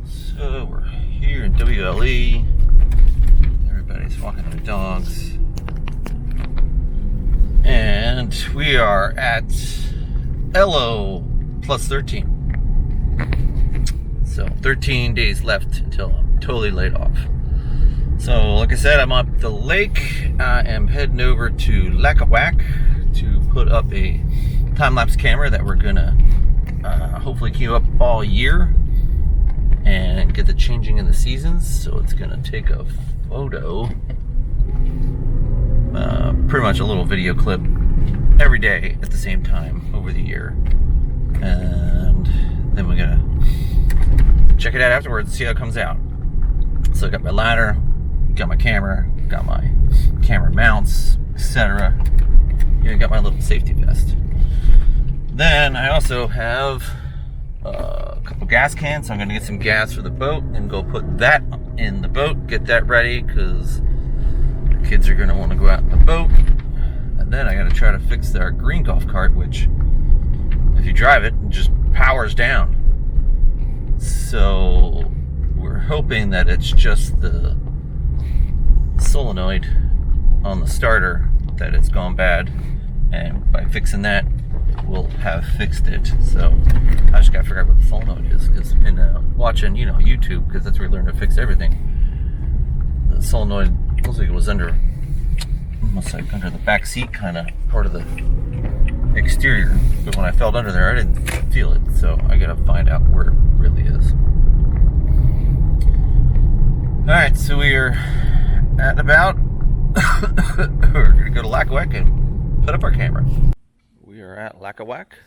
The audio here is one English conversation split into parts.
So we're here in WLE. Everybody's walking their dogs. And we are at LO plus 13. So 13 days left until I'm totally laid off. So like I said, I'm up the lake. I am heading over to Lackawak to put up a time-lapse camera that we're gonna hopefully keep up all year and get the changing in the seasons. So it's gonna take a photo, pretty much a little video clip every day at the same time over the year, and then we're gonna check it out afterwards, see how it comes out. So I got my ladder, got my camera, got my camera mounts, etc. Yeah, got my little safety vest. Then I also have a couple gas cans, so I'm gonna get some gas for the boat and go put that in the boat, get that ready, because the kids are gonna want to go out in the boat. And then I gotta try to fix our green golf cart, which if you drive it just powers down. So we're hoping that it's just the solenoid on the starter that it's gone bad, and by fixing that we'll have fixed it. So I just gotta figure out what the solenoid is, because in watching YouTube, because that's where we learn to fix everything, the solenoid looks like it was almost like under the back seat, kind of part of the exterior, but when I felt under there I didn't feel it, so I gotta find out where it really is. Alright, so we are at about we're gonna go to Lackawak and put up our camera. We are at Lackawak.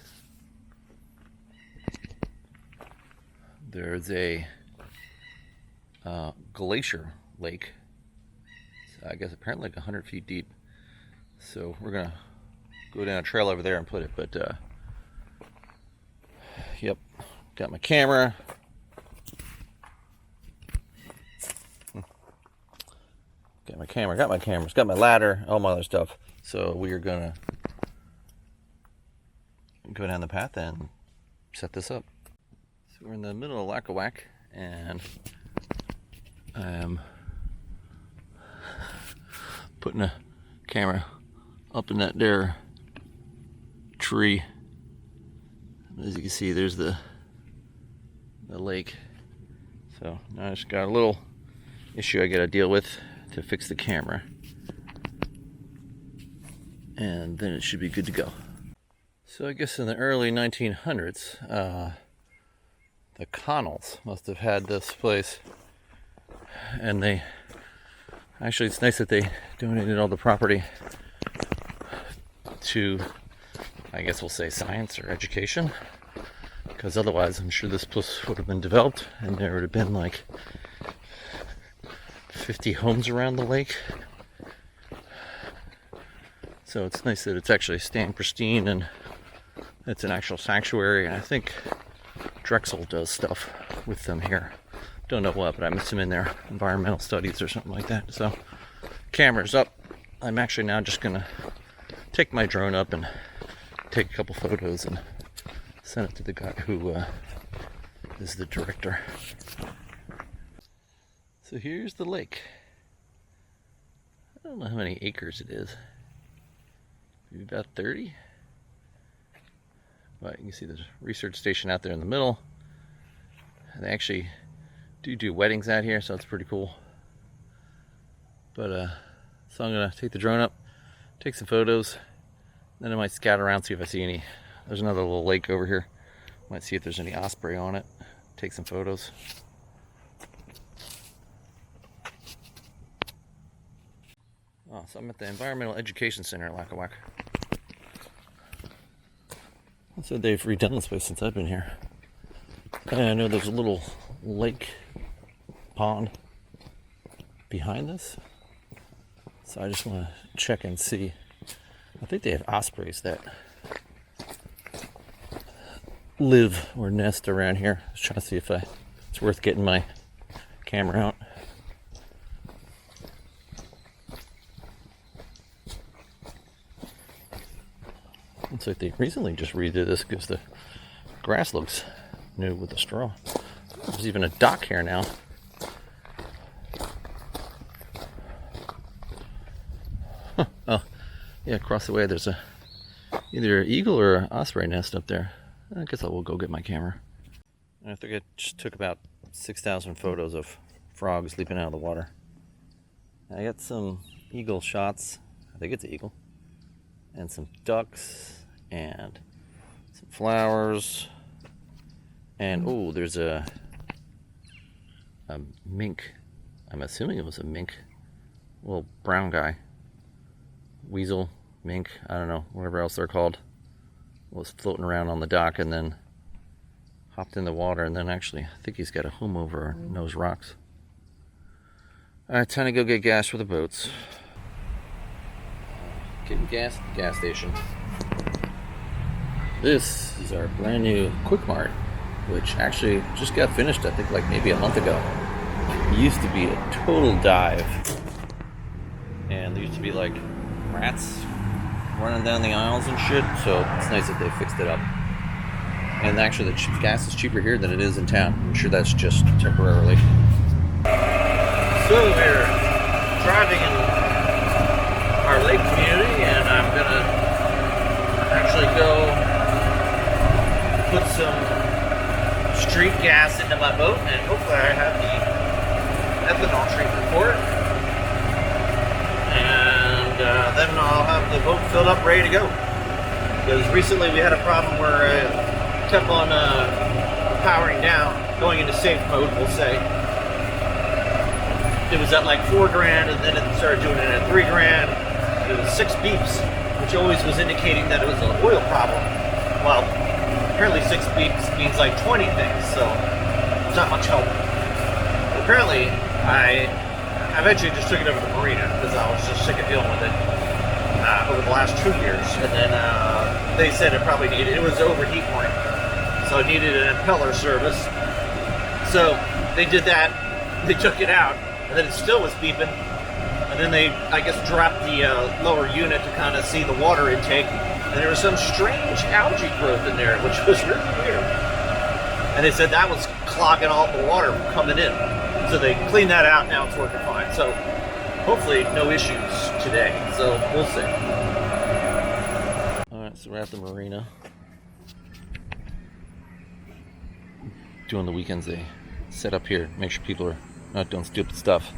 There's a glacier lake. So I guess apparently like 100 feet deep. So we're gonna go down a trail over there and put it. But yep, got my camera. Got my cameras, got my ladder, all my other stuff. So we are gonna go down the path and set this up. So we're in the middle of Lackawak, and I'm putting a camera up in that there tree. As you can see, there's the lake. So now I just got a little issue I gotta deal with to fix the camera, and then it should be good to go. So I guess in the early 1900s, the Connells must have had this place, and they actually, it's nice that they donated all the property to, I guess we'll say, science or education, because otherwise I'm sure this place would have been developed and there would have been like 50 homes around the lake. So it's nice that it's actually staying pristine and it's an actual sanctuary, and I think Drexel does stuff with them here. Don't know what, but I'm assuming they're environmental studies or something like that. So camera's up. I'm actually now just gonna take my drone up and take a couple photos and send it to the guy who is the director. So here's the lake. I don't know how many acres it is. Maybe about 30. But you can see there's a research station out there in the middle. And they actually do weddings out here, so it's pretty cool. But so I'm gonna take the drone up, take some photos, then I might scout around, see if I see any. There's another little lake over here. Might see if there's any osprey on it. Take some photos. Oh, so I'm at the Environmental Education Center at Lackawak. So they've redone this place since I've been here. And I know there's a little lake pond behind this. So I just want to check and see. I think they have ospreys that live or nest around here. I was trying to see if it's worth getting my camera out. Looks like they recently just redid this because the grass looks new with the straw. There's even a dock here now. Huh. Oh, yeah, across the way there's either an eagle or an osprey nest up there. I guess I will go get my camera. I think I just took about 6,000 photos of frogs leaping out of the water. I got some eagle shots. I think it's an eagle. And some ducks and some flowers. And oh, there's a mink. I'm assuming it was a mink. Little brown guy. Weasel, mink, I don't know, whatever else they're called. Was floating around on the dock and then hopped in the water, and then actually I think he's got a home over Nose Rocks. Alright, time to go get gas for the boats. Getting gas at the gas station. This is our brand new Quick Mart, which actually just got finished, I think like maybe a month ago. It used to be a total dive. And there used to be like rats running down the aisles and shit, so it's nice that they fixed it up. And actually the gas is cheaper here than it is in town. I'm sure that's just temporarily. So we're driving in our lake community, and I'm gonna actually go put some street gas into my boat, and hopefully I have the ethanol treatment for it. And then I'll have the boat filled up, ready to go. Because recently we had a problem where it kept on powering down, going into safe mode, we'll say. It was at like $4 grand, and then it started doing it at $3 grand. It was 6 beeps, which always was indicating that it was an oil problem. Well, apparently 6 beeps means like 20 things, so it's not much help. But apparently, I eventually just took it over to the marina because I was just sick of dealing with it over the last 2 years. And then they said it probably needed, it was overheat point, so it needed an impeller service. So they did that, they took it out, and then it still was beeping. And then they, I guess, dropped the lower unit to kind of see the water intake. And there was some strange algae growth in there, which was really weird. And they said that was clogging all the water coming in. So they cleaned that out, now it's working fine. So hopefully no issues today. So we'll see. Alright, so we're at the marina. During the weekends they set up here, make sure people are not doing stupid stuff.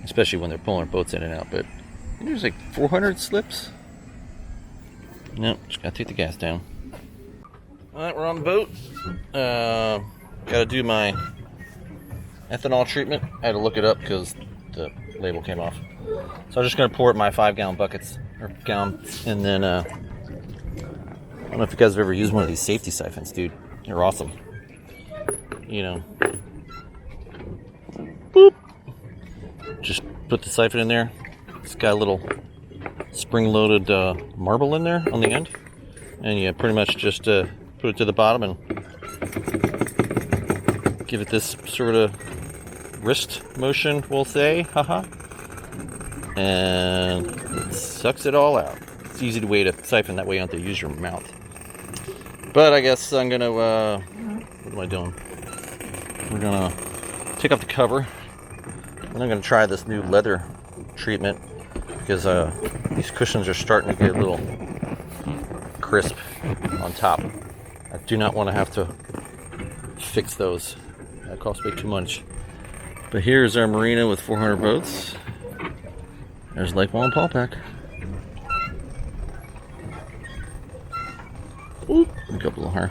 Especially when they're pulling boats in and out. But I think there's like 400 slips. Nope, just gotta take the gas down. Alright, we're on the boat. Gotta do my ethanol treatment. I had to look it up because the label came off. So I'm just gonna pour it in my 5-gallon buckets, or gallons, and then I don't know if you guys have ever used one of these safety siphons, dude. They're awesome. You know, boop. Just put the siphon in there. It's got a little spring-loaded marble in there on the end, and you pretty much just put it to the bottom and give it this sort of wrist motion, we'll say, haha, and it sucks it all out. It's an easy way to siphon, that way you don't have to use your mouth. But I guess I'm gonna what am I doing? We're gonna take off the cover, and I'm gonna try this new leather treatment because these cushions are starting to get a little crisp on top. I do not want to have to fix those. That costs way too much. But here's our marina with 400 boats. There's Lake Wallenpaupack. Ooh, a couple of her.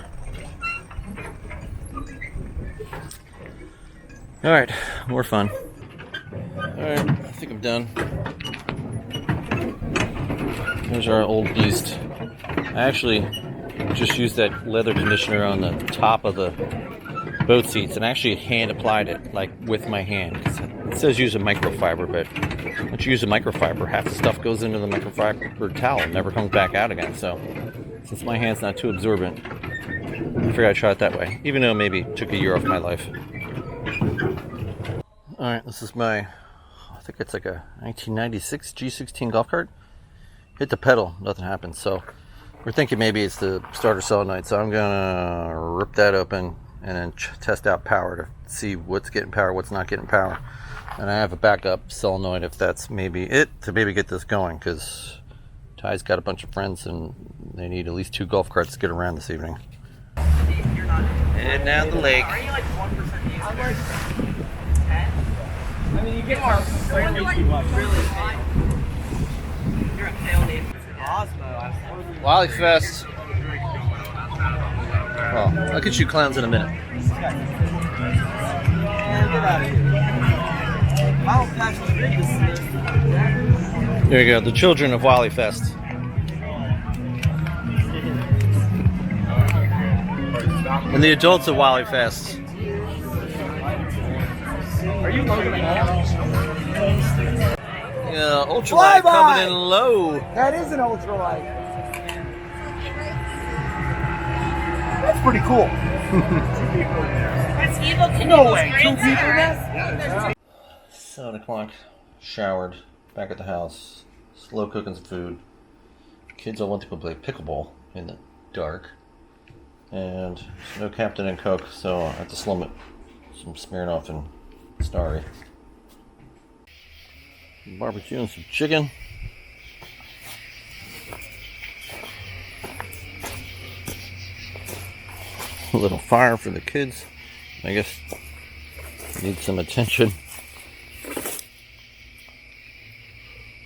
Alright, more fun. Alright, I think I'm done. There's our old beast. I actually just used that leather conditioner on the top of the boat seats and actually hand applied it, like with my hand. It says use a microfiber, but once you use a microfiber, half the stuff goes into the microfiber towel and never comes back out again. So since my hand's not too absorbent, I figured I'd try it that way, even though maybe it took a year off my life. Alright, this is my, I think it's like a 1996 G16 golf cart. Hit the pedal, nothing happens. So we're thinking maybe it's the starter solenoid. So I'm gonna rip that open, and then test out power to see what's getting power, what's not getting power. And I have a backup solenoid if that's maybe it, to maybe get this going, because Ty's got a bunch of friends and they need at least 2 golf carts to get around this evening. Heading down the lake. Are you like 1% used? I'm like 10. I mean, you get more really high. You're a fail name. Osmo. Wally Fest. Oh, I'll get you clowns in a minute. Get out of here. There you go, the children of Wally Fest. And the adults of Wally Fest. Are you loading Yeah, ultralight coming in low. That is an ultralight. That's pretty cool. That's evil. No way. 2 people in that? 7 o'clock, showered, back at the house, slow cooking some food. Kids all went to go play pickleball in the dark. And no Captain and Coke, so I have to slum it. Some Smirnoff and Starry. Barbecue and some chicken. A little fire for the kids. I guess need some attention.